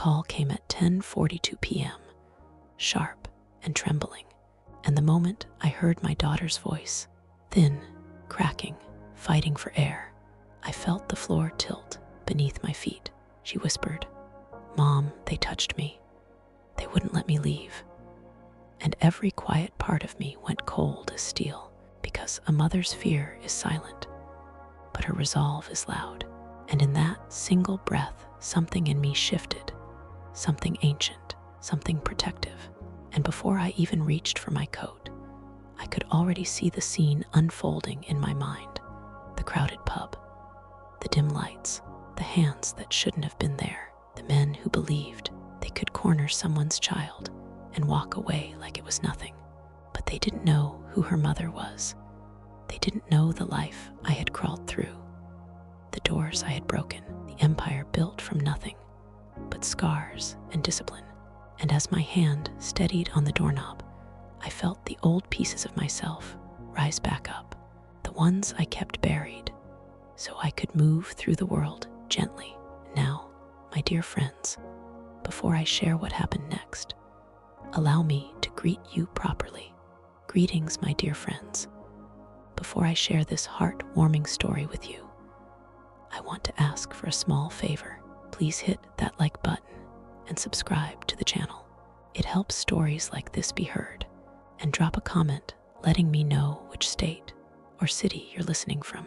call came at 10:42 p.m., sharp and trembling, and the moment I heard my daughter's voice, thin, cracking, fighting for air, I felt the floor tilt beneath my feet. She whispered, "Mom, they touched me. They wouldn't let me leave." And every quiet part of me went cold as steel, because a mother's fear is silent, but her resolve is loud. And in that single breath, something in me shifted, something ancient, something protective. And before I even reached for my coat, I could already see the scene unfolding in my mind. The crowded pub, the dim lights, the hands that shouldn't have been there, the men who believed they could corner someone's child and walk away like it was nothing. But they didn't know who her mother was. They didn't know the life I had crawled through, the doors I had broken, the empire built from nothing but scars and discipline. And as my hand steadied on the doorknob, I felt the old pieces of myself rise back up, the ones I kept buried, so I could move through the world gently. Now, my dear friends, before I share what happened next, allow me to greet you properly. Greetings, my dear friends. Before I share this heart-warming story with you, I want to ask for a small favor. Please hit that like button and subscribe to the channel. It helps stories like this be heard. And drop a comment letting me know which state or city you're listening from.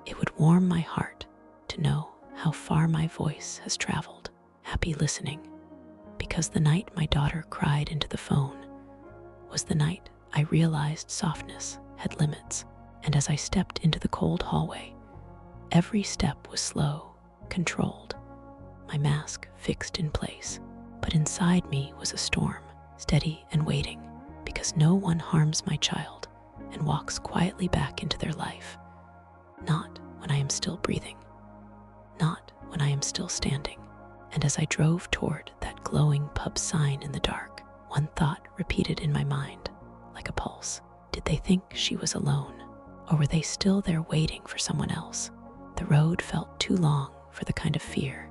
It would warm my heart to know how far my voice has traveled. Happy listening, because the night my daughter cried into the phone was the night I realized softness had limits. And as I stepped into the cold hallway, every step was slow, controlled, my mask fixed in place. But inside me was a storm, steady and waiting, because no one harms my child and walks quietly back into their life. Not when I am still breathing, not when I am still standing. And as I drove toward that glowing pub sign in the dark, one thought repeated in my mind, like a pulse. Did they think she was alone, or were they still there waiting for someone else? The road felt too long for the kind of fear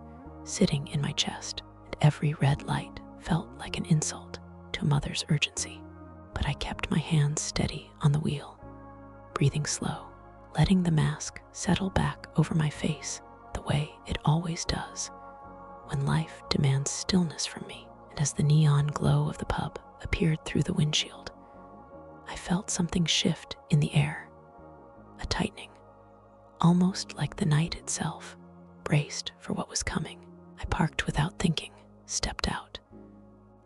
sitting in my chest, and every red light felt like an insult to a mother's urgency. But I kept my hands steady on the wheel, breathing slow, letting the mask settle back over my face the way it always does when life demands stillness from me. And as the neon glow of the pub appeared through the windshield, I felt something shift in the air, a tightening, almost like the night itself braced for what was coming. I parked without thinking, stepped out,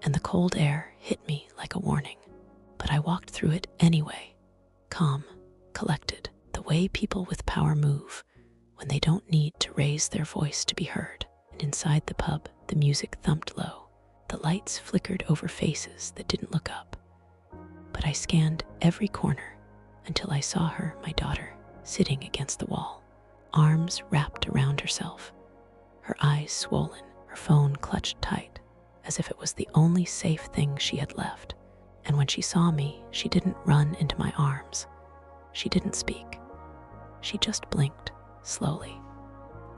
and the cold air hit me like a warning. But I walked through it anyway, calm, collected, the way people with power move when they don't need to raise their voice to be heard. And inside the pub, the music thumped low. The lights flickered over faces that didn't look up. But I scanned every corner until I saw her, my daughter, sitting against the wall, arms wrapped around herself, her eyes swollen, her phone clutched tight, as if it was the only safe thing she had left. And when she saw me, she didn't run into my arms. She didn't speak. She just blinked, slowly,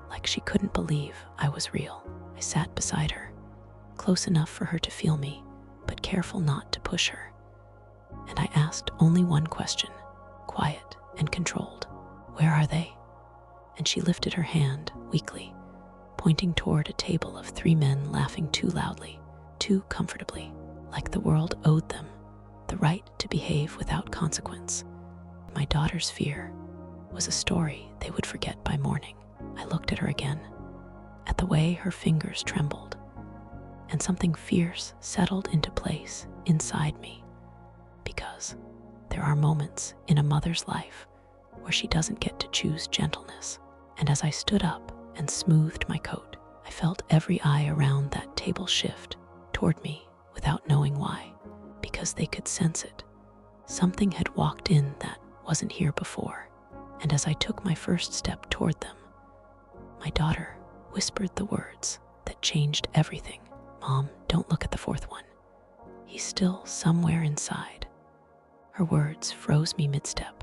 like she couldn't believe I was real. I sat beside her, close enough for her to feel me, but careful not to push her. And I asked only one question, quiet and controlled. "Where are they?" And she lifted her hand, weakly, pointing toward a table of 3 men laughing too loudly, too comfortably, like the world owed them the right to behave without consequence. My daughter's fear was a story they would forget by morning. I looked at her again, at the way her fingers trembled, and something fierce settled into place inside me. Because there are moments in a mother's life where she doesn't get to choose gentleness. And as I stood up and smoothed my coat, I felt every eye around that table shift toward me without knowing why, because they could sense it. Something had walked in that wasn't here before. And as I took my first step toward them, my daughter whispered the words that changed everything. "Mom, don't look at the 4th one. He's still somewhere inside." Her words froze me mid-step,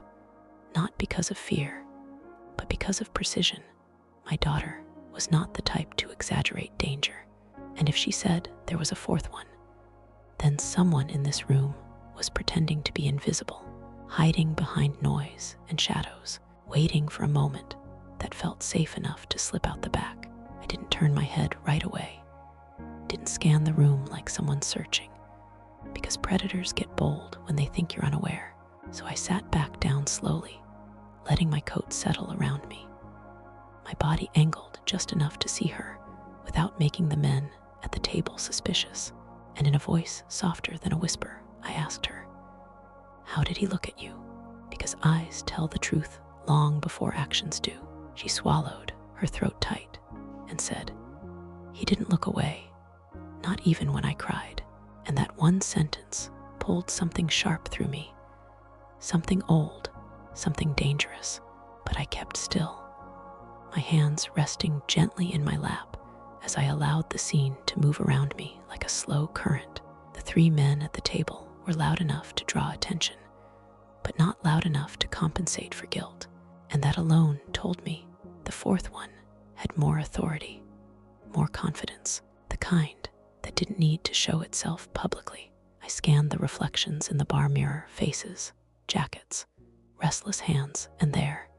not because of fear, but because of precision. My daughter was not the type to exaggerate danger. And if she said there was a fourth one, then someone in this room was pretending to be invisible, hiding behind noise and shadows, waiting for a moment that felt safe enough to slip out the back. I didn't turn my head right away, didn't scan the room like someone searching, because predators get bold when they think you're unaware. So I sat back down slowly, letting my coat settle around me. My body angled just enough to see her without making the men at the table suspicious. And in a voice softer than a whisper, I asked her, "How did he look at you?" Because eyes tell the truth long before actions do. She swallowed, her throat tight, and said, "He didn't look away, not even when I cried." And that one sentence pulled something sharp through me, something old, something dangerous. But I kept still, my hands resting gently in my lap as I allowed the scene to move around me like a slow current. The three men at the table were loud enough to draw attention, but not loud enough to compensate for guilt. And that alone told me the fourth one had more authority, more confidence, the kind that didn't need to show itself publicly. I scanned the reflections in the bar mirror, faces, jackets, restless hands, and there,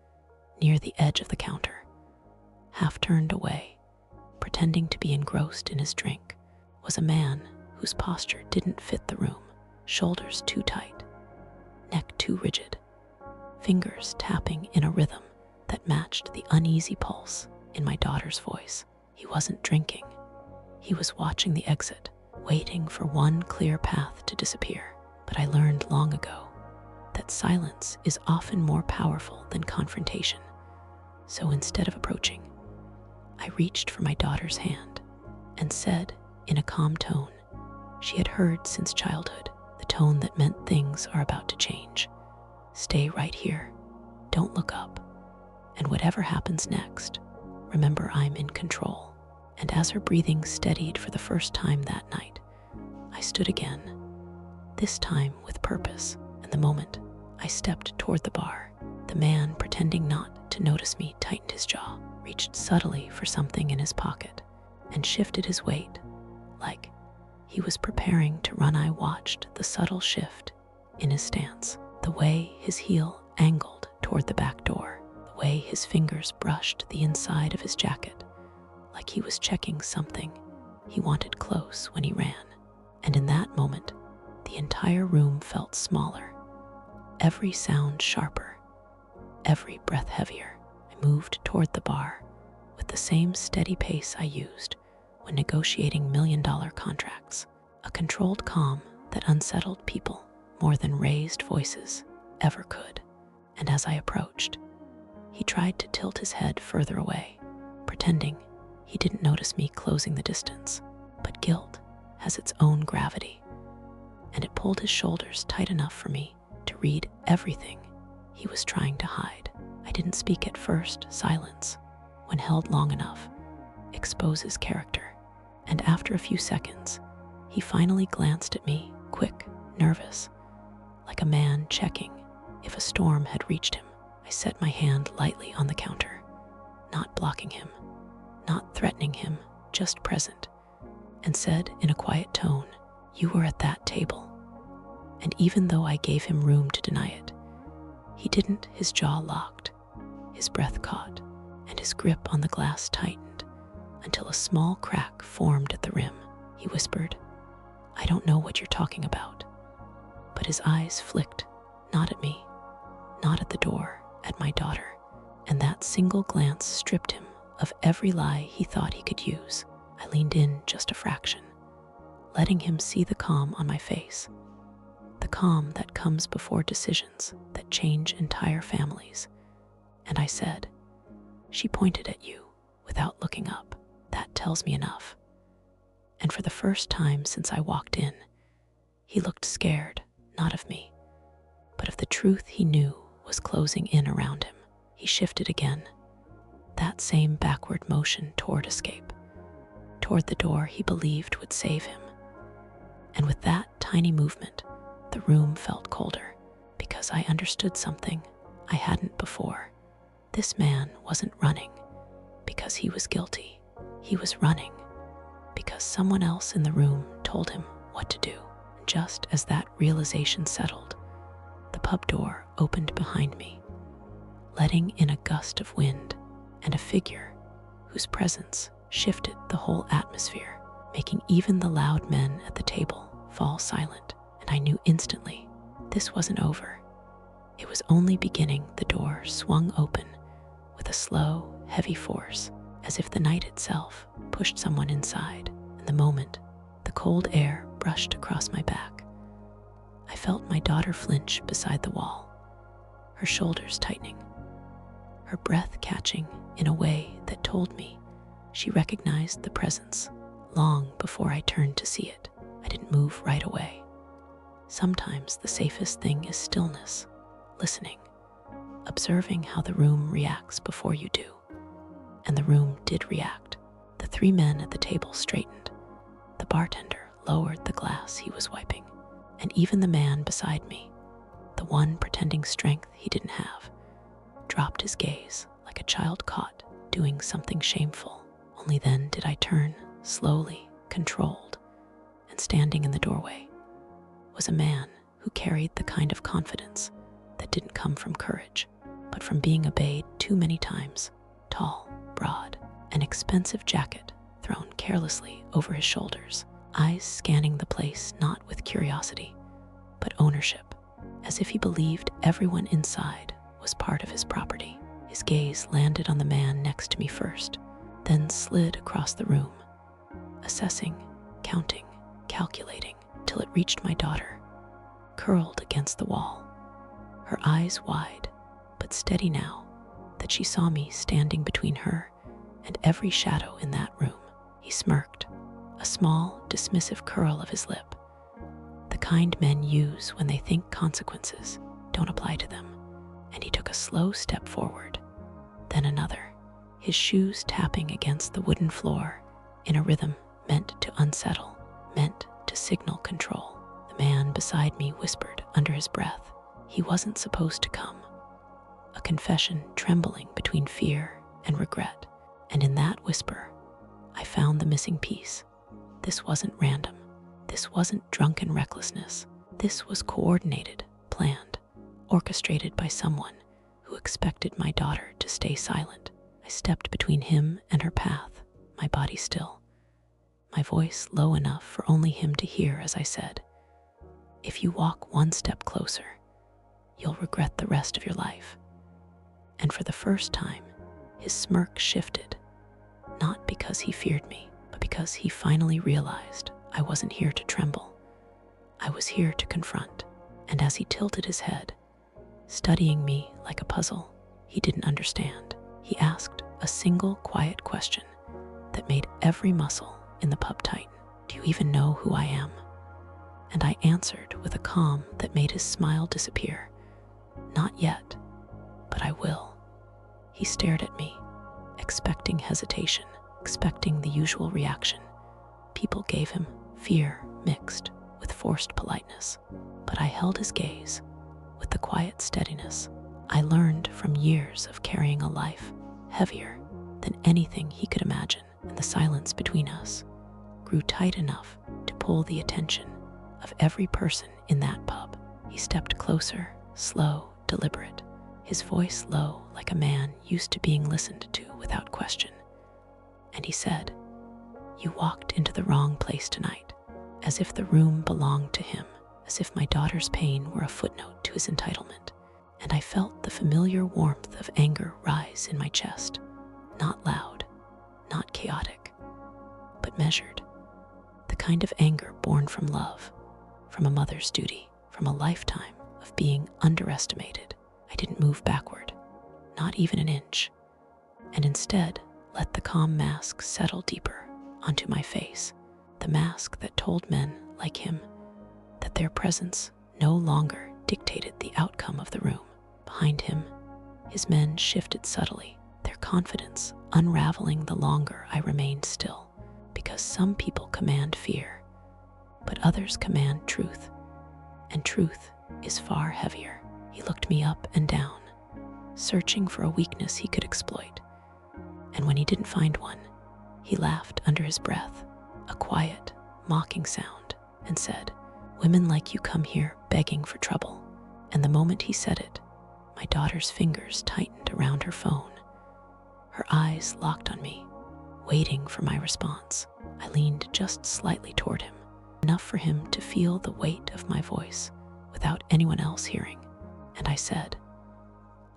near the edge of the counter, half turned away, pretending to be engrossed in his drink, was a man whose posture didn't fit the room, shoulders too tight, neck too rigid, fingers tapping in a rhythm that matched the uneasy pulse in my daughter's voice. He wasn't drinking. He was watching the exit, waiting for one clear path to disappear. But I learned long ago that silence is often more powerful than confrontation. So instead of approaching, I reached for my daughter's hand and said in a calm tone she had heard since childhood, the tone that meant things are about to change, "Stay right here, don't look up, and whatever happens next, remember I'm in control." And as her breathing steadied for the first time that night, I stood again, this time with purpose. And the moment I stepped toward the bar, the man, pretending not to notice me, tightened his jaw, reached subtly for something in his pocket, and shifted his weight, like he was preparing to run. I watched the subtle shift in his stance, the way his heel angled toward the back door, the way his fingers brushed the inside of his jacket, like he was checking something he wanted close when he ran. And in that moment, the entire room felt smaller, every sound sharper, every breath heavier. I moved toward the bar with the same steady pace I used when negotiating million-dollar contracts, a controlled calm that unsettled people more than raised voices ever could. And as I approached, he tried to tilt his head further away, pretending he didn't notice me closing the distance. But guilt has its own gravity, and it pulled his shoulders tight enough for me to read everything he was trying to hide. I didn't speak at first. Silence, when held long enough, exposes character. And after a few seconds, he finally glanced at me, quick, nervous, like a man checking if a storm had reached him. I set my hand lightly on the counter, not blocking him, not threatening him, just present, and said in a quiet tone, "You were at that table." And even though I gave him room to deny it, he didn't. His jaw locked, his breath caught, and his grip on the glass tightened until a small crack formed at the rim. He whispered, "I don't know what you're talking about." But his eyes flicked, not at me, not at the door, at my daughter. And that single glance stripped him of every lie he thought he could use. I leaned in just a fraction, letting him see the calm on my face, the calm that comes before decisions that change entire families. And I said, "She pointed at you without looking up. That tells me enough." And for the first time since I walked in, he looked scared, not of me, but of the truth he knew was closing in around him. He shifted again, that same backward motion toward escape, toward the door he believed would save him. And with that tiny movement, the room felt colder, because I understood something I hadn't before. This man wasn't running because he was guilty. He was running because someone else in the room told him what to do. And just as that realization settled, the pub door opened behind me, letting in a gust of wind and a figure whose presence shifted the whole atmosphere, making even the loud men at the table fall silent. And I knew instantly this wasn't over. It was only beginning. The door swung open with a slow, heavy force, as if the night itself pushed someone inside. And the moment the cold air brushed across my back, I felt my daughter flinch beside the wall, her shoulders tightening, her breath catching in a way that told me she recognized the presence long before I turned to see it. I didn't move right away. Sometimes the safest thing is stillness, listening, observing how the room reacts before you do. And the room did react. The three men at the table straightened. The bartender lowered the glass he was wiping. And even the man beside me, the one pretending strength he didn't have, dropped his gaze like a child caught doing something shameful. Only then did I turn, slowly, controlled, and standing in the doorway was a man who carried the kind of confidence that didn't come from courage, but from being obeyed too many times. Tall, broad, an expensive jacket thrown carelessly over his shoulders, eyes scanning the place not with curiosity, but ownership, as if he believed everyone inside was part of his property. His gaze landed on the man next to me first, then slid across the room, assessing, counting, calculating, till it reached my daughter, curled against the wall, her eyes wide, but steady now that she saw me standing between her and every shadow in that room. He smirked, a small, dismissive curl of his lip, the kind men use when they think consequences don't apply to them. And he took a slow step forward, then another, his shoes tapping against the wooden floor in a rhythm meant to unsettle, meant to signal control. The man beside me whispered under his breath he wasn't supposed to come, a confession trembling between fear and regret. And in that whisper, I found the missing piece. This wasn't random. This wasn't drunken recklessness. This was coordinated, planned, orchestrated by someone who expected my daughter to stay silent. I stepped between him and her path, my body still, my voice low enough for only him to hear as I said, "If you walk one step closer, you'll regret the rest of your life." And for the first time, his smirk shifted, not because he feared me, but because he finally realized I wasn't here to tremble. I was here to confront. And as he tilted his head, studying me like a puzzle he didn't understand, he asked a single quiet question that made every muscle in the pub tighten. "Do you even know who I am?" And I answered with a calm that made his smile disappear. "Not yet, but I will." He stared at me, expecting hesitation, expecting the usual reaction people gave him, fear mixed with forced politeness. But I held his gaze with the quiet steadiness I learned from years of carrying a life heavier than anything he could imagine. And the silence between us grew tight enough to pull the attention of every person in that pub. He stepped closer, slow, deliberate, his voice low like a man used to being listened to without question. And he said, "You walked into the wrong place tonight," as if the room belonged to him, as if my daughter's pain were a footnote to his entitlement. And I felt the familiar warmth of anger rise in my chest, not loud, not chaotic, but measured, the kind of anger born from love, from a mother's duty, from a lifetime of being underestimated. I didn't move backward, not even an inch, and instead let the calm mask settle deeper onto my face, the mask that told men like him that their presence no longer dictated the outcome of the room. Behind him, his men shifted subtly, their confidence unraveling the longer I remained still, because some people command fear, but others command truth, and truth is far heavier. He looked me up and down, searching for a weakness he could exploit, and when he didn't find one, he laughed under his breath, a quiet, mocking sound, and said, "Women like you come here begging for trouble." And the moment he said it, my daughter's fingers tightened around her phone. Her eyes locked on me, waiting for my response. I leaned just slightly toward him, enough for him to feel the weight of my voice without anyone else hearing. And I said,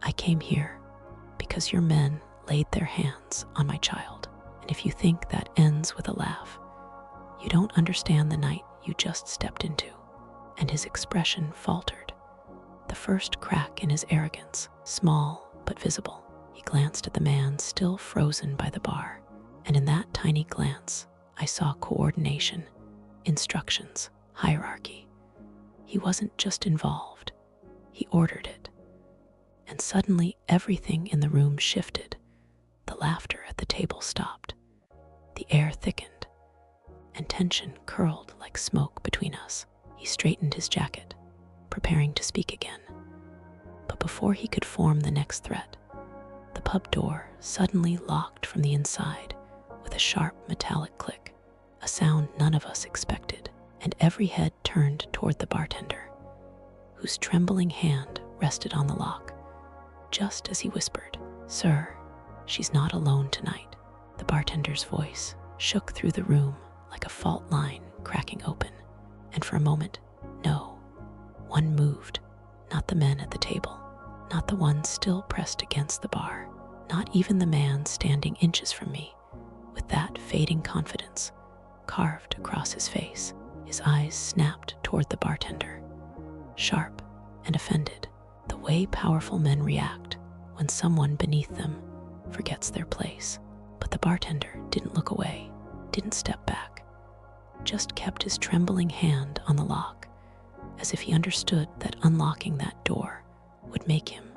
"I came here because your men laid their hands on my child. And if you think that ends with a laugh, you don't understand the night you just stepped into." And his expression faltered, the first crack in his arrogance, small but visible. He glanced at the man still frozen by the bar, and in that tiny glance, I saw coordination, instructions, hierarchy. He wasn't just involved, he ordered it. And suddenly everything in the room shifted. The laughter at the table stopped. The air thickened, and tension curled like smoke between us. He straightened his jacket, preparing to speak again. But before he could form the next threat, the pub door suddenly locked from the inside with a sharp metallic click, a sound none of us expected, and every head turned toward the bartender, whose trembling hand rested on the lock, just as he whispered, "Sir, she's not alone tonight." The bartender's voice shook through the room like a fault line cracking open, and for a moment, no one moved. Not the men at the table, not the one still pressed against the bar, not even the man standing inches from me, with that fading confidence carved across his face. His eyes snapped toward the bartender, sharp and offended, the way powerful men react when someone beneath them forgets their place. But the bartender didn't look away, didn't step back, just kept his trembling hand on the lock, as if he understood that unlocking that door would make him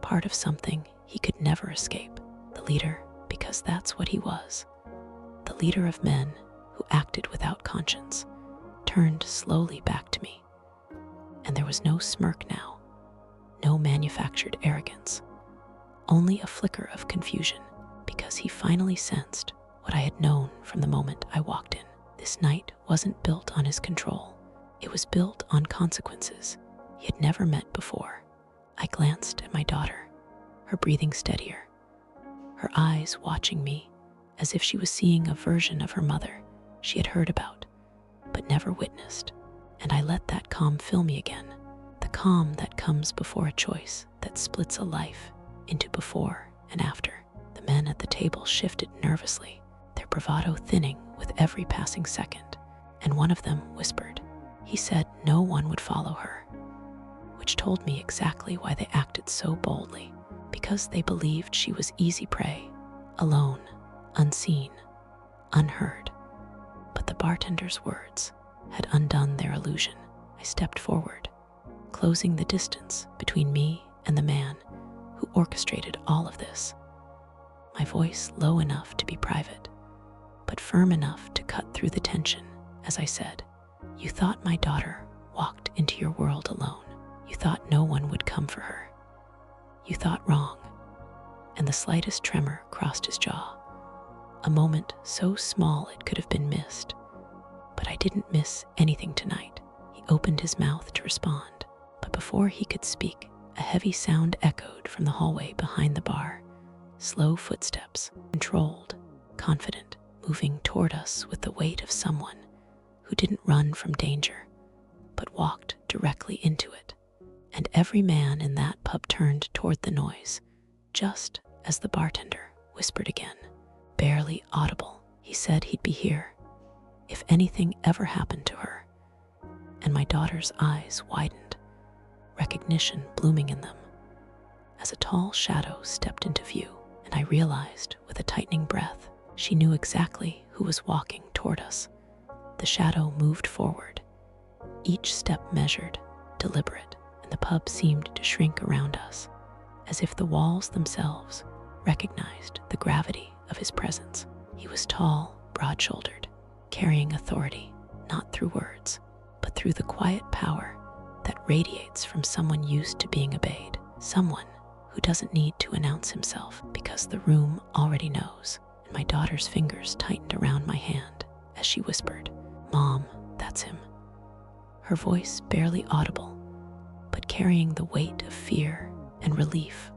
part of something he could never escape. The leader, because that's what he was. The leader of men who acted without conscience, turned slowly back to me. And there was no smirk now, no manufactured arrogance, only a flicker of confusion, because he finally sensed what I had known from the moment I walked in. This night wasn't built on his control. It was built on consequences he had never met before. I glanced at my daughter, her breathing steadier, her eyes watching me as if she was seeing a version of her mother she had heard about, but never witnessed. And I let that calm fill me again, the calm that comes before a choice that splits a life into before and after. The men at the table shifted nervously, their bravado thinning with every passing second, and one of them whispered. He said no one would follow her, which told me exactly why they acted so boldly, because they believed she was easy prey, alone, unseen, unheard. But the bartender's words had undone their illusion. I stepped forward, closing the distance between me and the man who orchestrated all of this, my voice low enough to be private, but firm enough to cut through the tension as I said, "You thought my daughter walked into your world alone. You thought no one would come for her. You thought wrong." And the slightest tremor crossed his jaw, a moment so small it could have been missed. But I didn't miss anything tonight. He opened his mouth to respond, but before he could speak, a heavy sound echoed from the hallway behind the bar. Slow footsteps, controlled, confident, moving toward us with the weight of someone who didn't run from danger, but walked directly into it. And every man in that pub turned toward the noise, just as the bartender whispered again, barely audible. He said he'd be here if anything ever happened to her. And my daughter's eyes widened, recognition blooming in them, as a tall shadow stepped into view. And I realized, with a tightening breath, she knew exactly who was walking toward us. The shadow moved forward, each step measured, deliberate, and the pub seemed to shrink around us, as if the walls themselves recognized the gravity of his presence. He was tall, broad-shouldered, carrying authority, not through words, but through the quiet power that radiates from someone used to being obeyed, someone who doesn't need to announce himself because the room already knows. And my daughter's fingers tightened around my hand as she whispered, "Mom, that's him." Her voice barely audible, but carrying the weight of fear and relief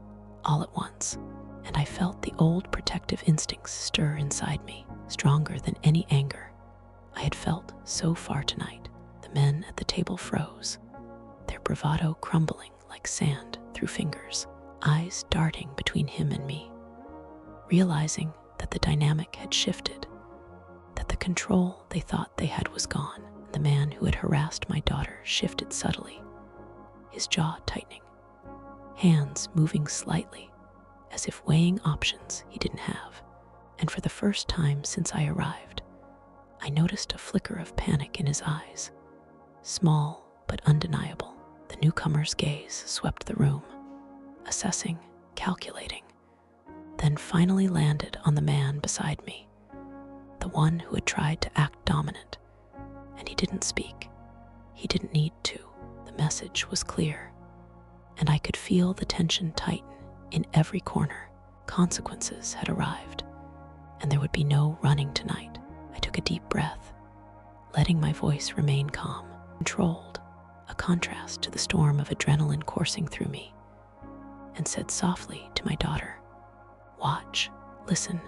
all at once. And I felt the old protective instincts stir inside me, stronger than any anger I had felt so far tonight. The men at the table froze, their bravado crumbling like sand through fingers, eyes darting between him and me, realizing that the dynamic had shifted, that the control they thought they had was gone. The man who had harassed my daughter shifted subtly, his jaw tightening, hands moving slightly, as if weighing options he didn't have. And for the first time since I arrived, I noticed a flicker of panic in his eyes, small but undeniable. The newcomer's gaze swept the room, assessing, calculating, then finally landed on the man beside me, the one who had tried to act dominant. And he didn't speak. He didn't need to. The message was clear, and I could feel the tension tighten in every corner. Consequences had arrived, and there would be no running tonight. I took a deep breath, letting my voice remain calm, controlled, a contrast to the storm of adrenaline coursing through me, and said softly to my daughter, "Watch, listen,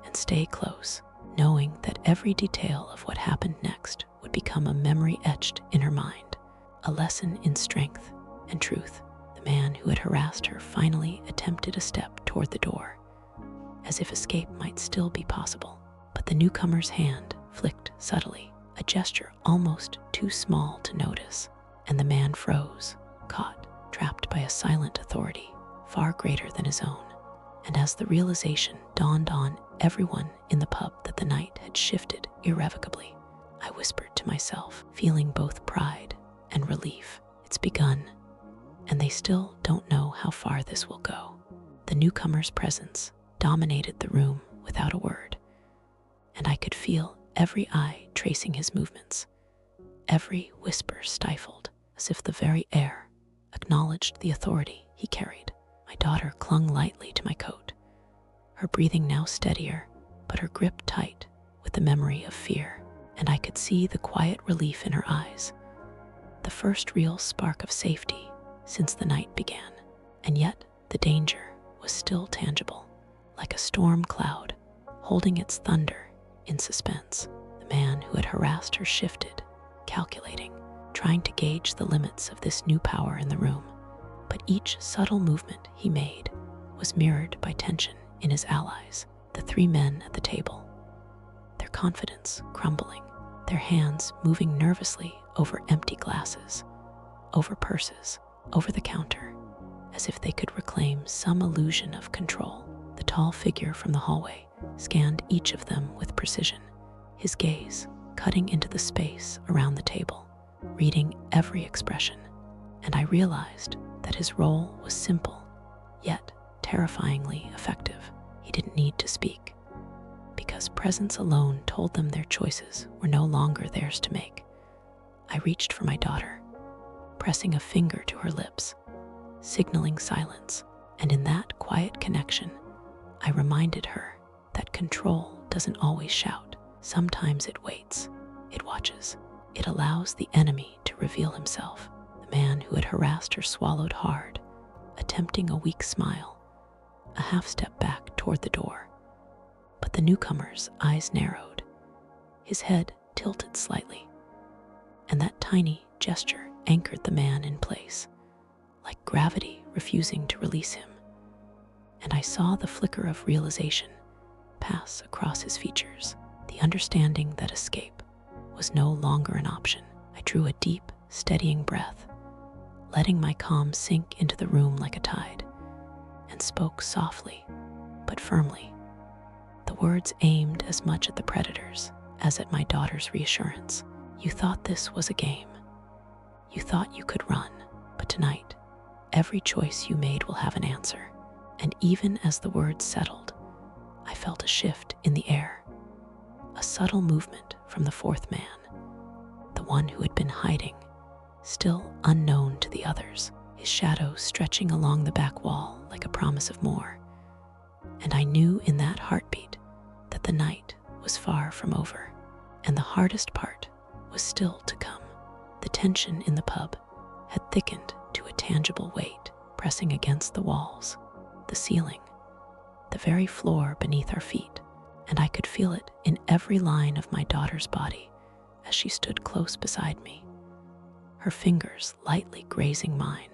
and stay close," knowing that every detail of what happened next would become a memory etched in her mind, a lesson in strength and truth. The man who had harassed her finally attempted a step toward the door, as if escape might still be possible. But the newcomer's hand flicked subtly, a gesture almost too small to notice, and the man froze, caught, trapped by a silent authority far greater than his own. And as the realization dawned on everyone in the pub that the night had shifted irrevocably, I whispered to myself, feeling both pride and relief. It's begun, and they still don't know how far this will go. The newcomer's presence dominated the room without a word, and I could feel every eye tracing his movements, every whisper stifled, as if the very air acknowledged the authority he carried. My daughter clung lightly to my coat, her breathing now steadier, but her grip tight with the memory of fear, and I could see the quiet relief in her eyes, the first real spark of safety since the night began. And yet the danger was still tangible, like a storm cloud holding its thunder in suspense. The man who had harassed her shifted, calculating, trying to gauge the limits of this new power in the room. But each subtle movement he made was mirrored by tension in his allies, the three men at the table, their confidence crumbling, their hands moving nervously over empty glasses, over purses, over the counter, as if they could reclaim some illusion of control. The tall figure from the hallway scanned each of them with precision, his gaze cutting into the space around the table, reading every expression. And I realized that his role was simple, yet terrifyingly effective. He didn't need to speak, because presence alone told them their choices were no longer theirs to make. I reached for my daughter, pressing a finger to her lips, signaling silence, and in that quiet connection, I reminded her that control doesn't always shout. Sometimes it waits, it watches, it allows the enemy to reveal himself. The man who had harassed her swallowed hard, attempting a weak smile, a half step back toward the door. But the newcomer's eyes narrowed, his head tilted slightly, and that tiny gesture anchored the man in place, like gravity refusing to release him. And I saw the flicker of realization pass across his features, the understanding that escape was no longer an option. I drew a deep, steadying breath, letting my calm sink into the room like a tide, and spoke softly but firmly, the words aimed as much at the predators as at my daughter's reassurance. You thought this was a game. You thought you could run, but tonight, every choice you made will have an answer. And even as the words settled, I felt a shift in the air, a subtle movement from the fourth man, the one who had been hiding, still unknown to the others, his shadow stretching along the back wall like a promise of more. And I knew in that heartbeat that the night was far from over. And the hardest part was still to come. The tension in the pub had thickened to a tangible weight, pressing against the walls, the ceiling, the very floor beneath our feet, and I could feel it in every line of my daughter's body as she stood close beside me, her fingers lightly grazing mine,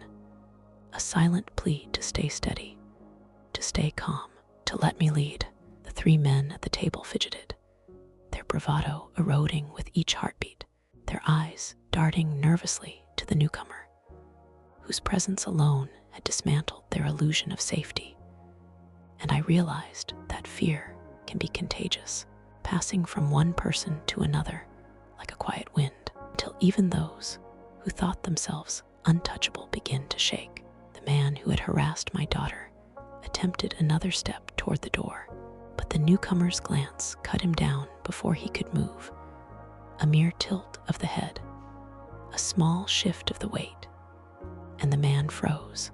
a silent plea to stay steady, to stay calm, to let me lead. The three men at the table fidgeted, their bravado eroding with each heartbeat, their eyes darting nervously to the newcomer, whose presence alone had dismantled their illusion of safety. And I realized that fear can be contagious, passing from one person to another like a quiet wind, until even those who thought themselves untouchable begin to shake. The man who had harassed my daughter attempted another step toward the door, but the newcomer's glance cut him down before he could move. A mere tilt of the head, a small shift of the weight, and the man froze,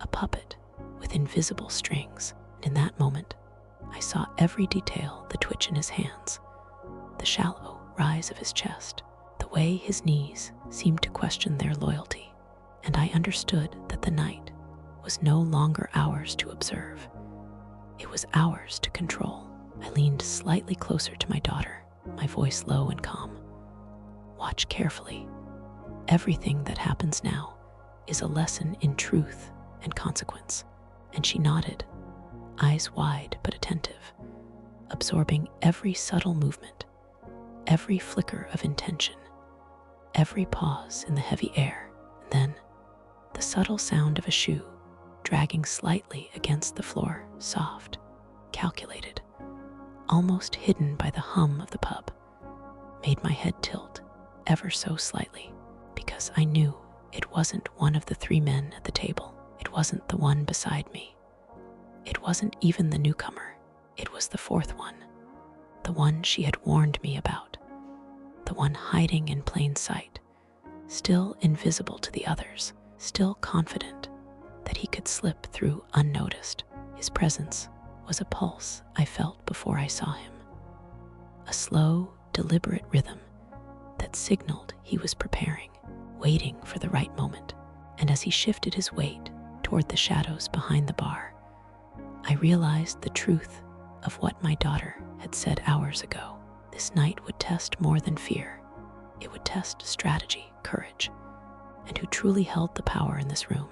a puppet with invisible strings. And in that moment, I saw every detail: the twitch in his hands, the shallow rise of his chest, the way his knees seemed to question their loyalty. And I understood that the night was no longer ours to observe. It was ours to control. I leaned slightly closer to my daughter, my voice low and calm. Watch carefully. Everything that happens now is a lesson in truth and consequence. And she nodded, eyes wide but attentive, absorbing every subtle movement, every flicker of intention, every pause in the heavy air. And then the subtle sound of a shoe dragging slightly against the floor, soft, calculated, almost hidden by the hum of the pub, made my head tilt ever so slightly, because I knew it wasn't one of the three men at the table. It wasn't the one beside me. It wasn't even the newcomer. It was the fourth one, the one she had warned me about, the one hiding in plain sight, still invisible to the others, still confident that he could slip through unnoticed. His presence was a pulse I felt before I saw him, a slow, deliberate rhythm that signaled he was preparing, waiting for the right moment. And as he shifted his weight toward the shadows behind the bar, I realized the truth of what my daughter had said hours ago. This night would test more than fear. It would test strategy, courage, and who truly held the power in this room.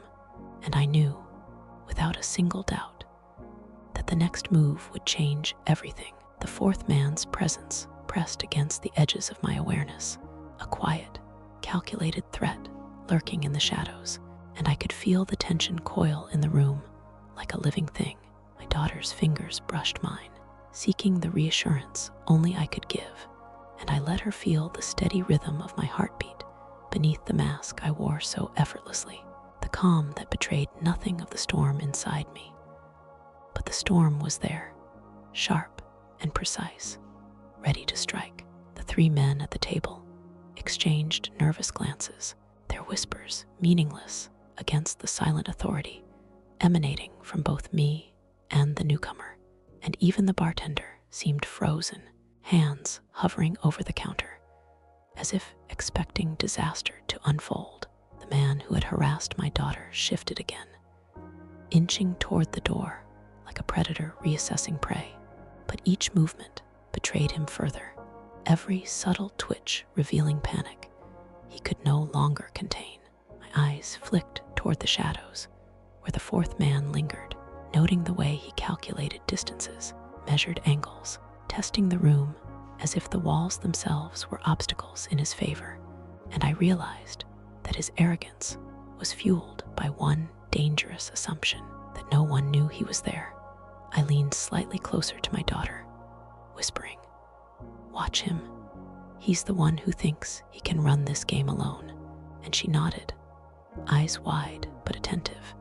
And I knew, without a single doubt, that the next move would change everything. The fourth man's presence pressed against the edges of my awareness, a quiet, calculated threat lurking in the shadows, and I could feel the tension coil in the room like a living thing. My daughter's fingers brushed mine, seeking the reassurance only I could give, and I let her feel the steady rhythm of my heartbeat beneath the mask I wore so effortlessly, the calm that betrayed nothing of the storm inside me. But the storm was there, sharp and precise, ready to strike. The three men at the table exchanged nervous glances, their whispers meaningless against the silent authority emanating from both me and the newcomer. And even the bartender seemed frozen, hands hovering over the counter, as if expecting disaster to unfold. The man who had harassed my daughter shifted again, inching toward the door like a predator reassessing prey. But each movement betrayed him further, every subtle twitch revealing panic he could no longer contain. My eyes flicked toward the shadows, where the fourth man lingered, noting the way he calculated distances, measured angles, testing the room as if the walls themselves were obstacles in his favor. And I realized that his arrogance was fueled by one dangerous assumption, that no one knew he was there. I leaned slightly closer to my daughter, whispering, "Watch him. He's the one who thinks he can run this game alone." And she nodded, eyes wide but attentive,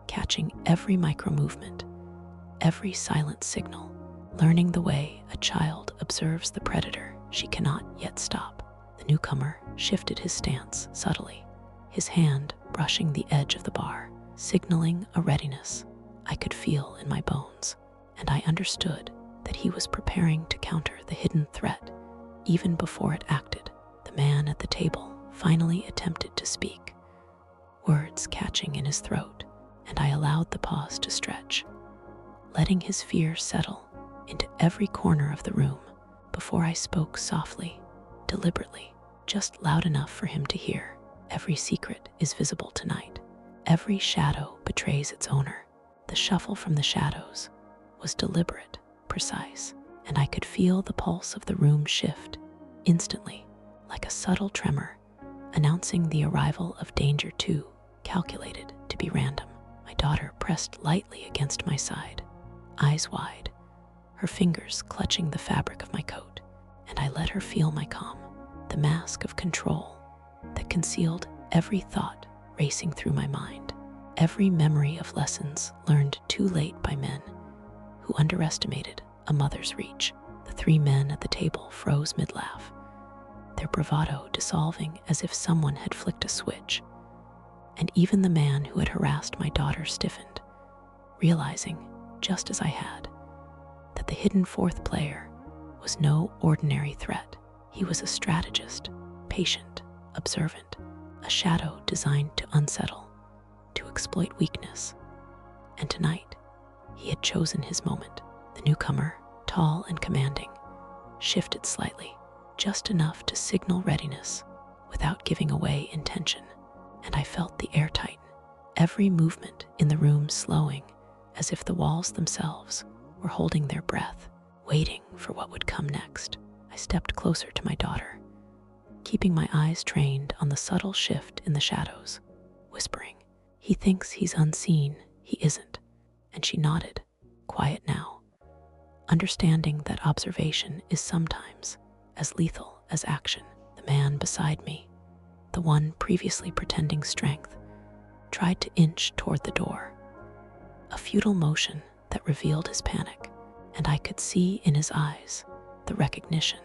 catching every micro movement, every silent signal, learning the way a child observes the predator she cannot yet stop. The newcomer shifted his stance subtly, his hand brushing the edge of the bar, signaling a readiness I could feel in my bones. And I understood that he was preparing to counter the hidden threat even before it acted. The man at the table finally attempted to speak, words catching in his throat, and I allowed the pause to stretch, letting his fear settle into every corner of the room before I spoke softly, deliberately, just loud enough for him to hear. Every secret is visible tonight. Every shadow betrays its owner. The shuffle from the shadows was deliberate, precise, and I could feel the pulse of the room shift instantly, like a subtle tremor, announcing the arrival of danger too calculated to be random. My daughter pressed lightly against my side, eyes wide, her fingers clutching the fabric of my coat, and I let her feel my calm, the mask of control that concealed every thought racing through my mind, every memory of lessons learned too late by men who underestimated a mother's reach. The three men at the table froze mid-laugh, their bravado dissolving as if someone had flicked a switch, and even the man who had harassed my daughter stiffened, realizing, just as I had, that the hidden fourth player was no ordinary threat. He was a strategist, patient, observant, a shadow designed to unsettle, to exploit weakness. And tonight, he had chosen his moment. The newcomer, tall and commanding, shifted slightly, just enough to signal readiness without giving away intention, and I felt the air tighten, every movement in the room slowing, as if the walls themselves were holding their breath, waiting for what would come next. I stepped closer to my daughter, keeping my eyes trained on the subtle shift in the shadows, whispering, "He thinks he's unseen, he isn't." And she nodded, quiet now, understanding that observation is sometimes as lethal as action. The man beside me, the one previously pretending strength, tried to inch toward the door, a futile motion that revealed his panic, and I could see in his eyes the recognition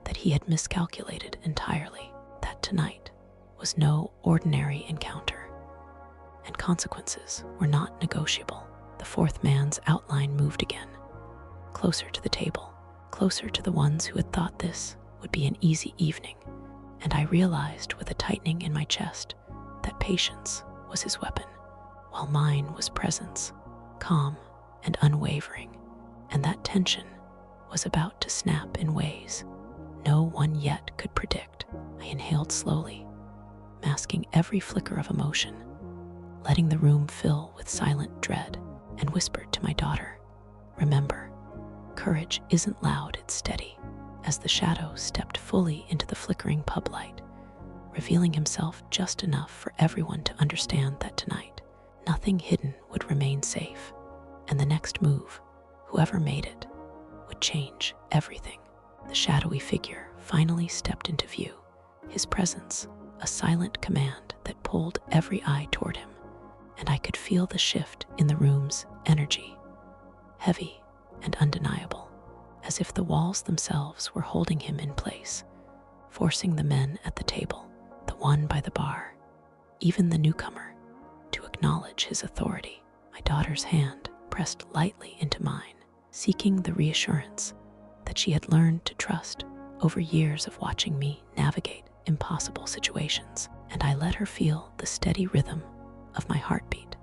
that he had miscalculated entirely, that tonight was no ordinary encounter, and consequences were not negotiable. The fourth man's outline moved again, closer to the table, closer to the ones who had thought this would be an easy evening, and I realized with a tightening in my chest that patience was his weapon, while mine was presence, calm and unwavering, and that tension was about to snap in ways no one yet could predict. I inhaled slowly, masking every flicker of emotion, letting the room fill with silent dread, and whispered to my daughter, "Remember, courage isn't loud, it's steady." As the shadow stepped fully into the flickering pub light, revealing himself just enough for everyone to understand that tonight, nothing hidden would remain safe, and the next move, whoever made it, would change everything. The shadowy figure finally stepped into view, his presence a silent command that pulled every eye toward him, and I could feel the shift in the room's energy, heavy and undeniable, as if the walls themselves were holding him in place, forcing the men at the table, the one by the bar, even the newcomer, to acknowledge his authority. My daughter's hand pressed lightly into mine, seeking the reassurance that she had learned to trust over years of watching me navigate impossible situations, and I let her feel the steady rhythm of my heartbeat,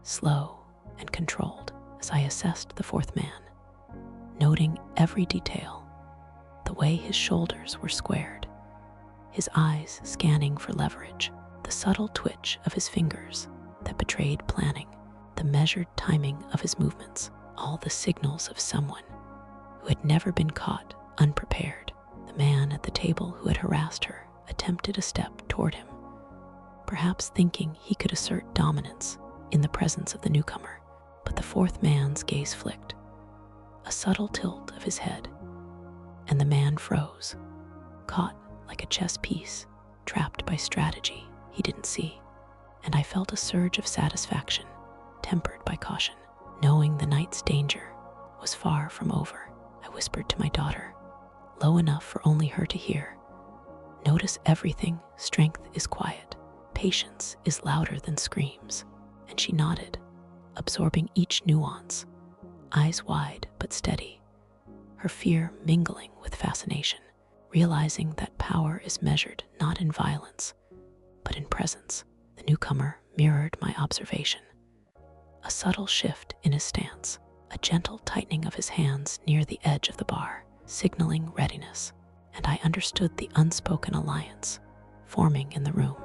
slow and controlled, as I assessed the fourth man, noting every detail, the way his shoulders were squared, his eyes scanning for leverage, the subtle twitch of his fingers that betrayed planning, the measured timing of his movements, all the signals of someone who had never been caught unprepared. The man at the table who had harassed her attempted a step toward him, perhaps thinking he could assert dominance in the presence of the newcomer, but the fourth man's gaze flicked, a subtle tilt of his head, and the man froze, caught like a chess piece, trapped by strategy he didn't see, and I felt a surge of satisfaction, tempered by caution. Knowing the night's danger was far from over, I whispered to my daughter, low enough for only her to hear, "Notice everything, strength is quiet, patience is louder than screams." And she nodded, absorbing each nuance, eyes wide but steady, her fear mingling with fascination. realizing that power is measured not in violence, but in presence. The newcomer mirrored my observation. A subtle shift in his stance, a gentle tightening of his hands near the edge of the bar, signaling readiness, and I understood the unspoken alliance forming in the room.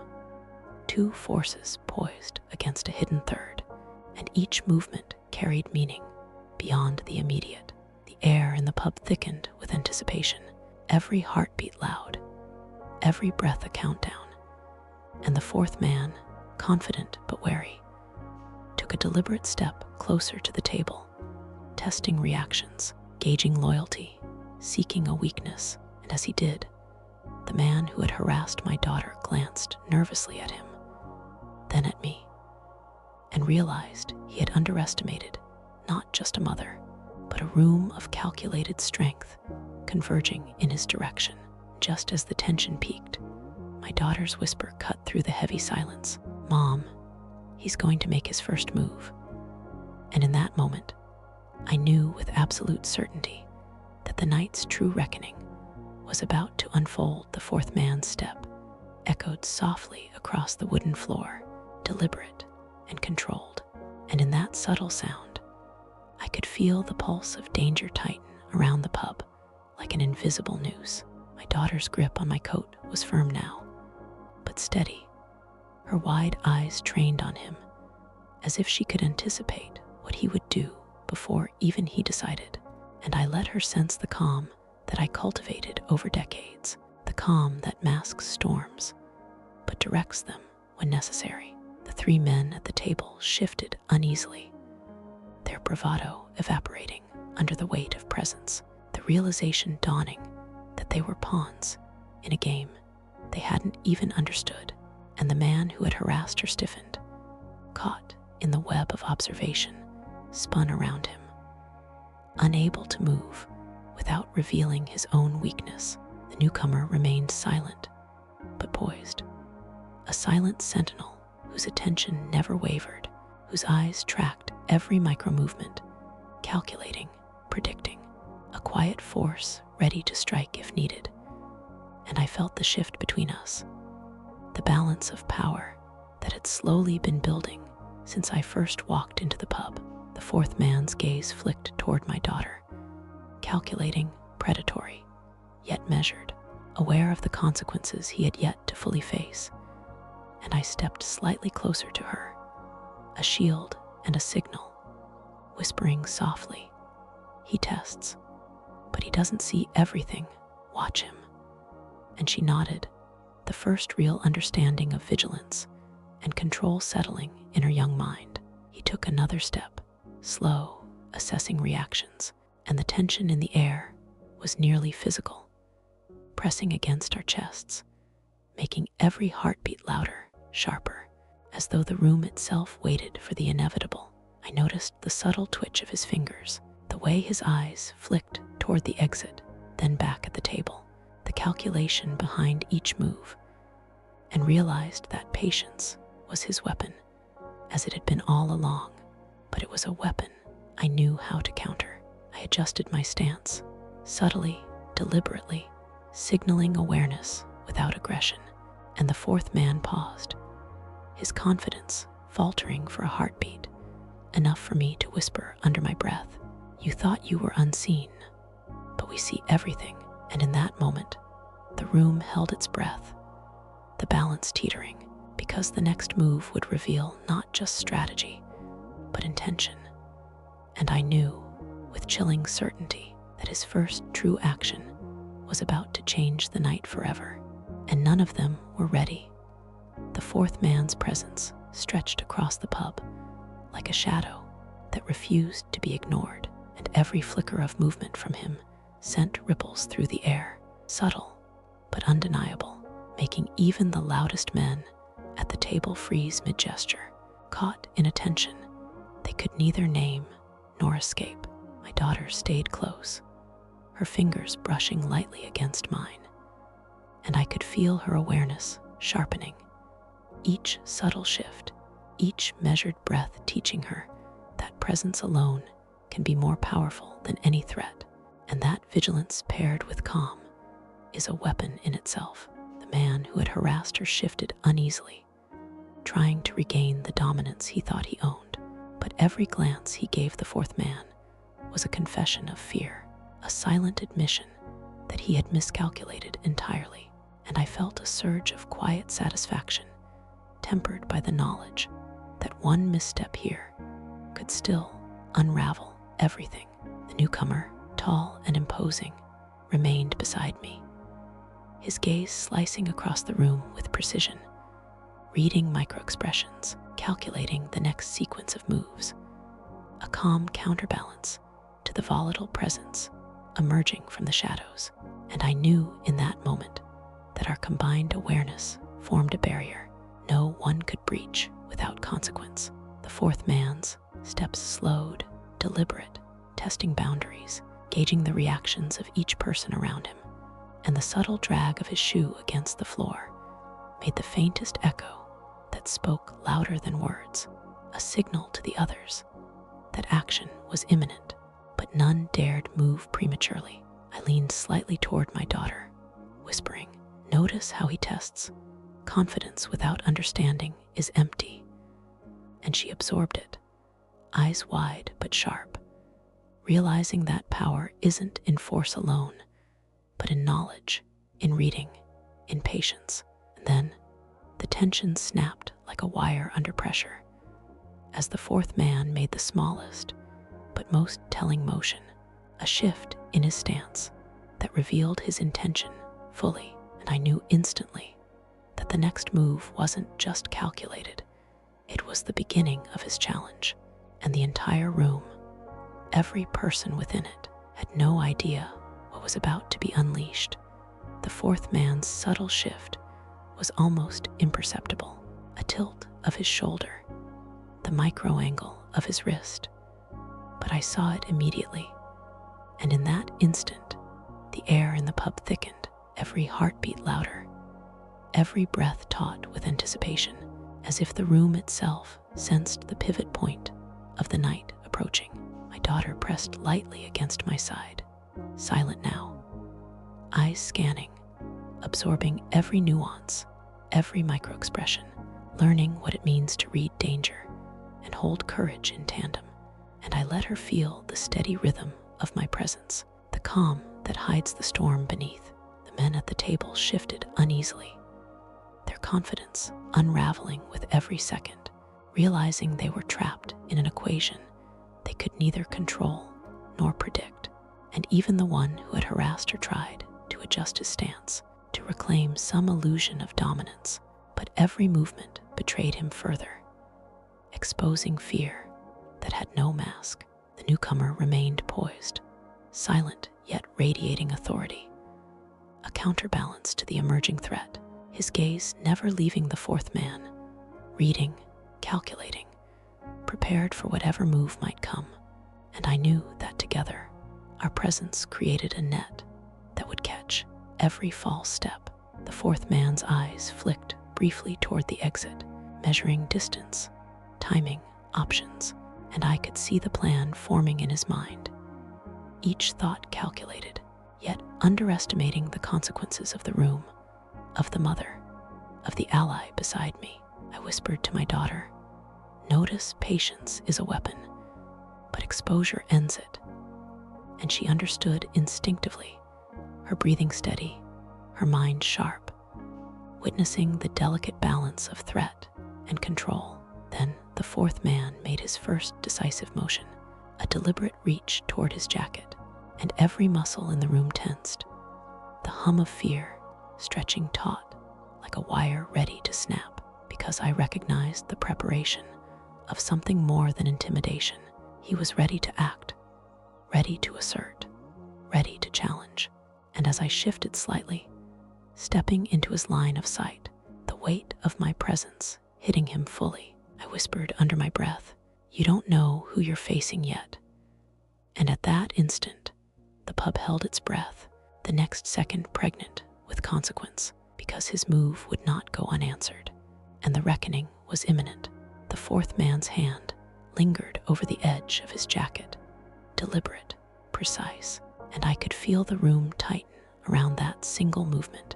Two forces poised against a hidden third, and each movement carried meaning beyond the immediate. The air in the pub thickened with anticipation, every heartbeat loud, every breath a countdown, and the fourth man, confident but wary, took a deliberate step closer to the table, testing reactions, gauging loyalty, seeking a weakness, and as he did, the man who had harassed my daughter glanced nervously at him, then at me, and realized he had underestimated not just a mother, but a room of calculated strength converging in his direction. Just as the tension peaked, my daughter's whisper cut through the heavy silence. "Mom, he's going to make his first move." And in that moment, I knew with absolute certainty that the night's true reckoning was about to unfold. The fourth man's step echoed softly across the wooden floor, deliberate and controlled. And in that subtle sound, I could feel the pulse of danger tighten around the pub like an invisible noose. My daughter's grip on my coat was firm now, but steady, her wide eyes trained on him, as if she could anticipate what he would do before even he decided. And I let her sense the calm that I cultivated over decades, the calm that masks storms, but directs them when necessary. The three men at the table shifted uneasily, their bravado evaporating under the weight of presence, the realization dawning that they were pawns in a game they hadn't even understood. And the man who had harassed her stiffened, caught in the web of observation, spun around him, unable to move without revealing his own weakness. The newcomer remained silent, but poised, a silent sentinel whose attention never wavered, whose eyes tracked every micro-movement, calculating, predicting, a quiet force ready to strike if needed. And I felt the shift between us, the balance of power that had slowly been building since I first walked into the pub. The fourth man's gaze flicked toward my daughter, calculating, predatory, yet measured, aware of the consequences he had yet to fully face. And I stepped slightly closer to her, a shield and a signal, whispering softly, "He tests, but he doesn't see everything. Watch him." And she nodded, the first real understanding of vigilance and control settling in her young mind. He took another step, slow, assessing reactions, and the tension in the air was nearly physical, pressing against our chests, making every heartbeat louder, sharper, as though the room itself waited for the inevitable. I noticed the subtle twitch of his fingers, the way his eyes flicked toward the exit, then back at the table, the calculation behind each move, and realized that patience was his weapon, as it had been all along. But it was a weapon I knew how to counter. I adjusted my stance, subtly, deliberately, signaling awareness without aggression, and the fourth man paused, his confidence faltering for a heartbeat, enough for me to whisper under my breath, "You thought you were unseen, but we see everything." And in that moment, the room held its breath, the balance teetering, because the next move would reveal not just strategy, but intention. And I knew, with chilling certainty, that his first true action was about to change the night forever. And none of them were ready. The fourth man's presence stretched across the pub like a shadow that refused to be ignored, and every flicker of movement from him sent ripples through the air, subtle but undeniable, making even the loudest men at the table freeze mid-gesture, caught in a tension they could neither name nor escape. My daughter stayed close, her fingers brushing lightly against mine, and I could feel her awareness sharpening, each subtle shift, each measured breath teaching her that presence alone can be more powerful than any threat. And that vigilance paired with calm, is a weapon in itself. The man who had harassed her shifted uneasily, trying to regain the dominance he thought he owned. But every glance he gave the fourth man was a confession of fear, a silent admission that he had miscalculated entirely. And I felt a surge of quiet satisfaction, tempered by the knowledge that one misstep here could still unravel everything. The newcomer, tall and imposing, remained beside me, his gaze slicing across the room with precision, reading microexpressions, calculating the next sequence of moves, a calm counterbalance to the volatile presence emerging from the shadows. And I knew in that moment that our combined awareness formed a barrier no one could breach without consequence. The fourth man's steps slowed, deliberate, testing boundaries, gauging the reactions of each person around him, and the subtle drag of his shoe against the floor made the faintest echo that spoke louder than words, a signal to the others that action was imminent. But none dared move prematurely. I leaned slightly toward my daughter, whispering, "Notice how he tests. Confidence without understanding is empty." And she absorbed it, eyes wide but sharp, realizing that power isn't in force alone, but in knowledge, in reading, in patience. And then the tension snapped like a wire under pressure as the fourth man made the smallest but most telling motion, a shift in his stance that revealed his intention fully. And I knew instantly that the next move wasn't just calculated, it was the beginning of his challenge. And the entire room, every person within it, had no idea what was about to be unleashed. The fourth man's subtle shift was almost imperceptible, a tilt of his shoulder, the micro angle of his wrist. But I saw it immediately, and in that instant, the air in the pub thickened, every heartbeat louder, every breath taut with anticipation, as if the room itself sensed the pivot point of the night approaching. My daughter pressed lightly against my side, silent now, eyes scanning, absorbing every nuance, every microexpression, learning what it means to read danger and hold courage in tandem. And I let her feel the steady rhythm of my presence, the calm that hides the storm beneath. The men at the table shifted uneasily, their confidence unraveling with every second, realizing they were trapped in an equation they could neither control nor predict. And even the one who had harassed her tried to adjust his stance, to reclaim some illusion of dominance, but every movement betrayed him further, exposing fear that had no mask. The newcomer remained poised, silent yet radiating authority, a counterbalance to the emerging threat, his gaze never leaving the fourth man, reading, calculating, prepared for whatever move might come. And I knew that together, our presence created a net that would catch every false step. The fourth man's eyes flicked briefly toward the exit, measuring distance, timing, options, and I could see the plan forming in his mind. Each thought calculated, yet underestimating the consequences of the room, of the mother, of the ally beside me. I whispered to my daughter, "Notice patience is a weapon, but exposure ends it." And she understood instinctively, her breathing steady, her mind sharp, witnessing the delicate balance of threat and control. Then the fourth man made his first decisive motion, a deliberate reach toward his jacket, and every muscle in the room tensed, the hum of fear stretching taut like a wire ready to snap, because I recognized the preparation of something more than intimidation. He was ready to act, ready to assert, ready to challenge. And as I shifted slightly, stepping into his line of sight, the weight of my presence hitting him fully, I whispered under my breath, "You don't know who you're facing yet." And at that instant, the pub held its breath, the next second pregnant with consequence, because his move would not go unanswered, and the reckoning was imminent. The fourth man's hand lingered over the edge of his jacket, deliberate, precise, and I could feel the room tighten around that single movement,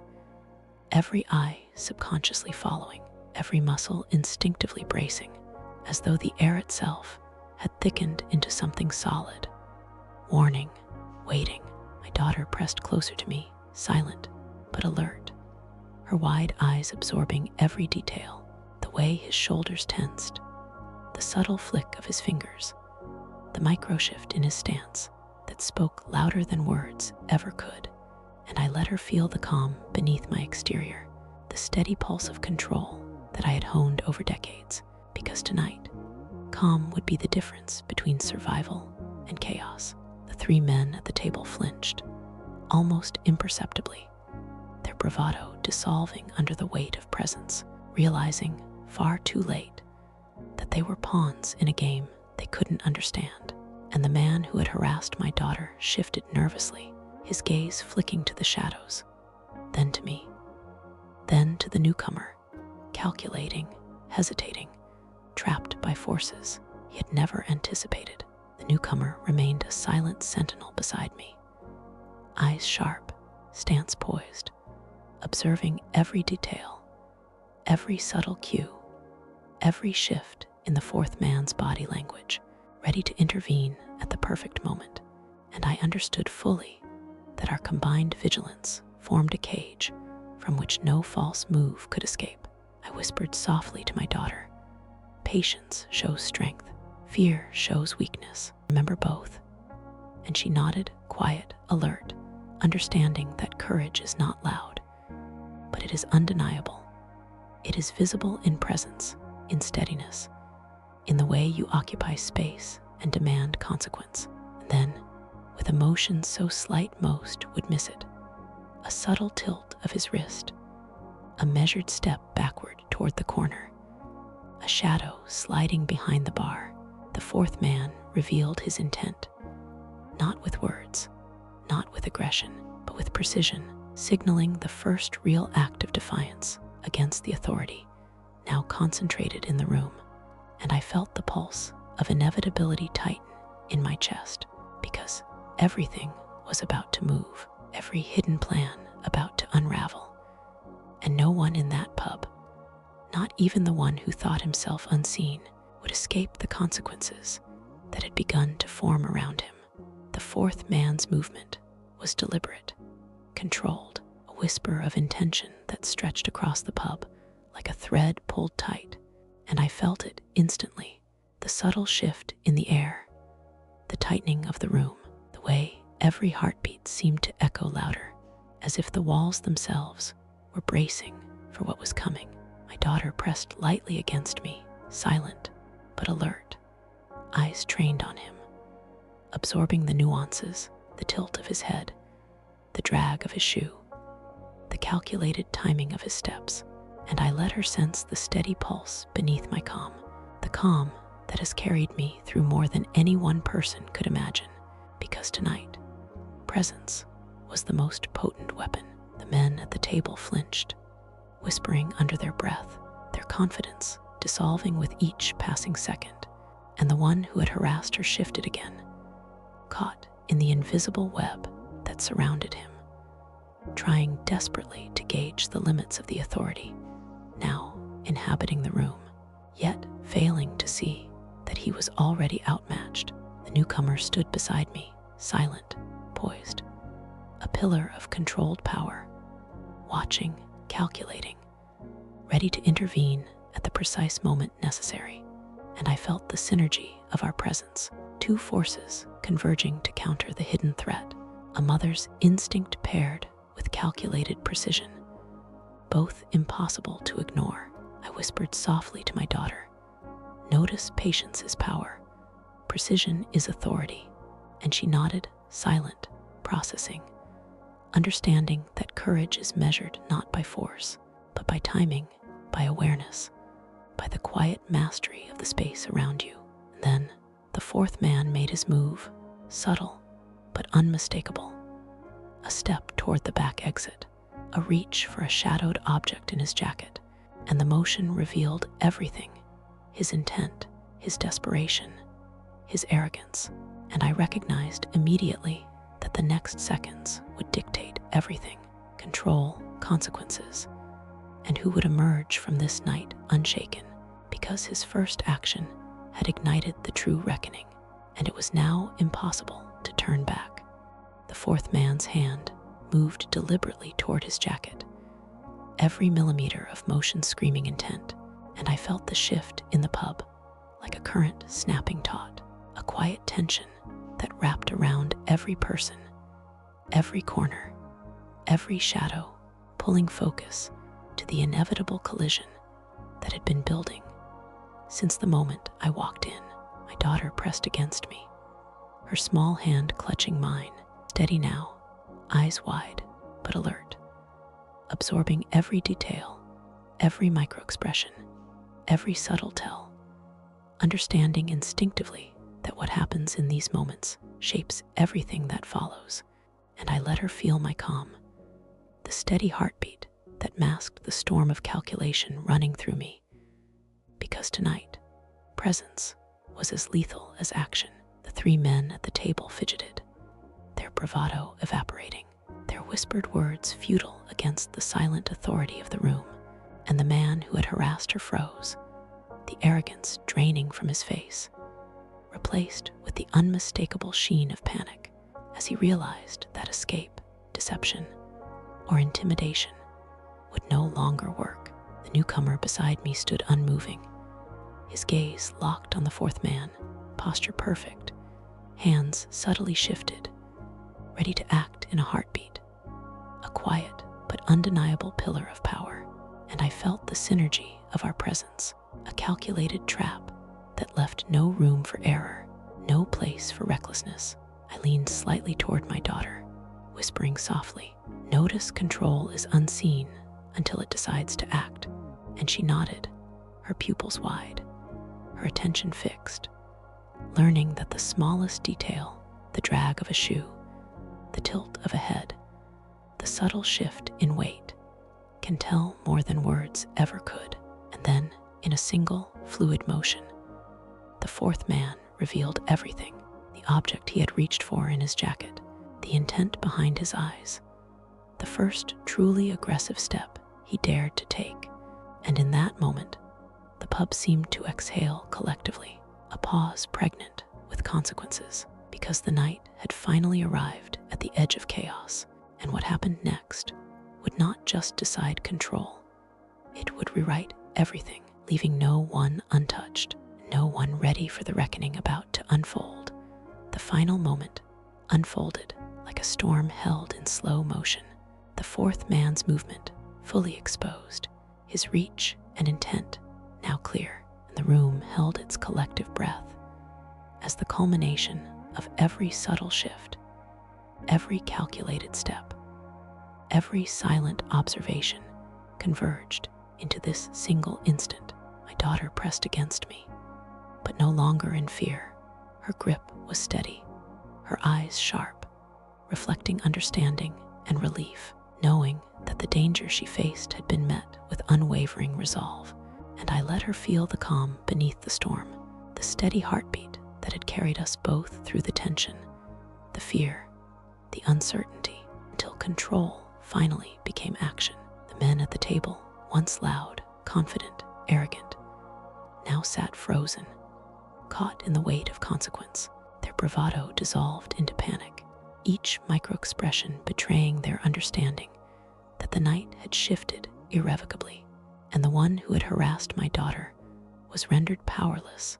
every eye subconsciously following, every muscle instinctively bracing, as though the air itself had thickened into something solid. Warning, waiting. My daughter pressed closer to me, silent but alert, her wide eyes absorbing every detail, the way his shoulders tensed, the subtle flick of his fingers, the micro-shift in his stance that spoke louder than words ever could. And I let her feel the calm beneath my exterior, the steady pulse of control that I had honed over decades, because tonight, calm would be the difference between survival and chaos. The three men at the table flinched, almost imperceptibly, their bravado dissolving under the weight of presence, realizing far too late that they were pawns in a game they couldn't understand. And the man who had harassed my daughter shifted nervously, his gaze flicking to the shadows, then to me, then to the newcomer, calculating, hesitating, trapped by forces he had never anticipated. The newcomer remained a silent sentinel beside me, eyes sharp, stance poised, observing every detail, every subtle cue, every shift in the fourth man's body language, ready to intervene at the perfect moment. And I understood fully that our combined vigilance formed a cage from which no false move could escape. I whispered softly to my daughter, "Patience shows strength, fear shows weakness. Remember both." And she nodded, quiet, alert, understanding that courage is not loud, but it is undeniable. It is visible in presence, in steadiness, in the way you occupy space and demand consequence. And then, with emotion so slight most would miss it, a subtle tilt of his wrist, a measured step backward toward the corner, a shadow sliding behind the bar, the fourth man revealed his intent, not with words, not with aggression, but with precision, signaling the first real act of defiance against the authority now concentrated in the room. And I felt the pulse of inevitability tighten in my chest, because everything was about to move, every hidden plan about to unravel. And no one in that pub, not even the one who thought himself unseen, would escape the consequences that had begun to form around him. The fourth man's movement was deliberate, controlled, a whisper of intention that stretched across the pub like a thread pulled tight. And I felt it instantly, the subtle shift in the air, the tightening of the room, the way every heartbeat seemed to echo louder, as if the walls themselves were bracing for what was coming. My daughter pressed lightly against me, silent but alert, eyes trained on him, absorbing the nuances, the tilt of his head, the drag of his shoe, the calculated timing of his steps. And I let her sense the steady pulse beneath my calm, the calm that has carried me through more than any one person could imagine, because tonight, presence was the most potent weapon. The men at the table flinched, whispering under their breath, their confidence dissolving with each passing second, and the one who had harassed her shifted again, caught in the invisible web that surrounded him, trying desperately to gauge the limits of the authority now inhabiting the room, yet failing to see that he was already outmatched. The newcomer stood beside me, silent, poised, a pillar of controlled power, watching, calculating, ready to intervene at the precise moment necessary. And I felt the synergy of our presence, two forces converging to counter the hidden threat, a mother's instinct paired with calculated precision, both impossible to ignore. I whispered softly to my daughter, "Notice patience is power, precision is authority." And she nodded, silent, processing, understanding that courage is measured not by force, but by timing, by awareness, by the quiet mastery of the space around you. And then the fourth man made his move, subtle but unmistakable, a step toward the back exit, a reach for a shadowed object in his jacket, and the motion revealed everything, his intent, his desperation, his arrogance. And I recognized immediately that the next seconds would dictate everything: control, consequences, and who would emerge from this night unshaken, because his first action had ignited the true reckoning, and it was now impossible to turn back. The fourth man's hand moved deliberately toward his jacket, every millimeter of motion screaming intent, and I felt the shift in the pub like a current snapping taut, a quiet tension that wrapped around every person, every corner, every shadow, pulling focus to the inevitable collision that had been building since the moment I walked in. My daughter pressed against me, her small hand clutching mine, steady now, eyes wide but alert, absorbing every detail, every microexpression, every subtle tell, understanding instinctively that what happens in these moments shapes everything that follows. And I let her feel my calm, the steady heartbeat that masked the storm of calculation running through me. Because tonight, presence was as lethal as action. The three men at the table fidgeted, their bravado evaporating, their whispered words futile against the silent authority of the room, and the man who had harassed her froze, the arrogance draining from his face, replaced with the unmistakable sheen of panic as he realized that escape, deception, or intimidation would no longer work. The newcomer beside me stood unmoving, his gaze locked on the fourth man, posture perfect, hands subtly shifted, ready to act in a heartbeat, a quiet but undeniable pillar of power. And I felt the synergy of our presence, a calculated trap that left no room for error, no place for recklessness. I leaned slightly toward my daughter, whispering softly, "Notice control is unseen until it decides to act." And she nodded, her pupils wide, her attention fixed, learning that the smallest detail, the drag of a shoe, the tilt of a head, the subtle shift in weight, can tell more than words ever could. And then, in a single, fluid motion, the fourth man revealed everything: the object he had reached for in his jacket, the intent behind his eyes, the first truly aggressive step he dared to take. And in that moment, the pub seemed to exhale collectively, a pause pregnant with consequences, because the night had finally arrived at the edge of chaos, and what happened next would not just decide control, it would rewrite everything, leaving no one untouched, no one ready for the reckoning about to unfold. The final moment unfolded like a storm held in slow motion, the fourth man's movement fully exposed, his reach and intent now clear, and the room held its collective breath as the culmination of every subtle shift, every calculated step, every silent observation converged into this single instant. My daughter pressed against me, but no longer in fear. Her grip was steady, her eyes sharp, reflecting understanding and relief, knowing that the danger she faced had been met with unwavering resolve. And I let her feel the calm beneath the storm, the steady heartbeat that had carried us both through the tension, the fear, the uncertainty, until control finally became action. The men at the table, once loud, confident, arrogant, now sat frozen, caught in the weight of consequence. Their bravado dissolved into panic, each microexpression betraying their understanding that the night had shifted irrevocably, and the one who had harassed my daughter was rendered powerless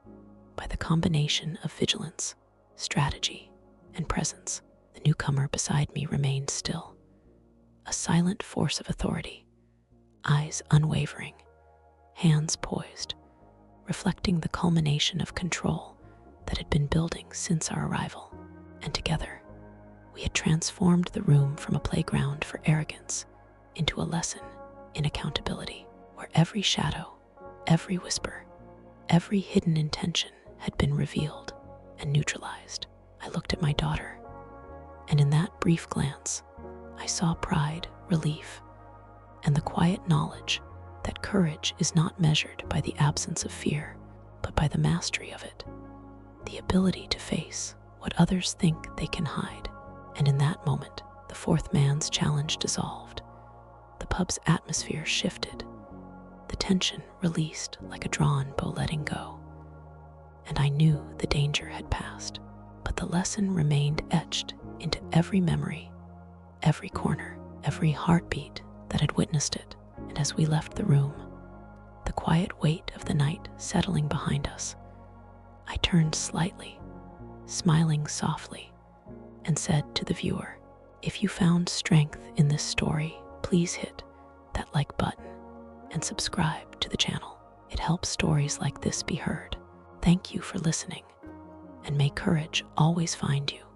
by the combination of vigilance, strategy, and presence. The newcomer beside me remained still, a silent force of authority, eyes unwavering, hands poised, reflecting the culmination of control that had been building since our arrival. And together, we had transformed the room from a playground for arrogance into a lesson in accountability, where every shadow, every whisper, every hidden intention had been revealed and neutralized. I looked at my daughter, and in that brief glance, I saw pride, relief, and the quiet knowledge that courage is not measured by the absence of fear, but by the mastery of it, the ability to face what others think they can hide. And in that moment, the fourth man's challenge dissolved. The pub's atmosphere shifted, the tension released like a drawn bow letting go. And I knew the danger had passed, but the lesson remained etched into every memory, every corner, every heartbeat that had witnessed it. And as we left the room, the quiet weight of the night settling behind us, I turned slightly, smiling softly, and said to the viewer, if you found strength in this story, please hit that like button and subscribe to the channel. It helps stories like this be heard. Thank you for listening, and may courage always find you.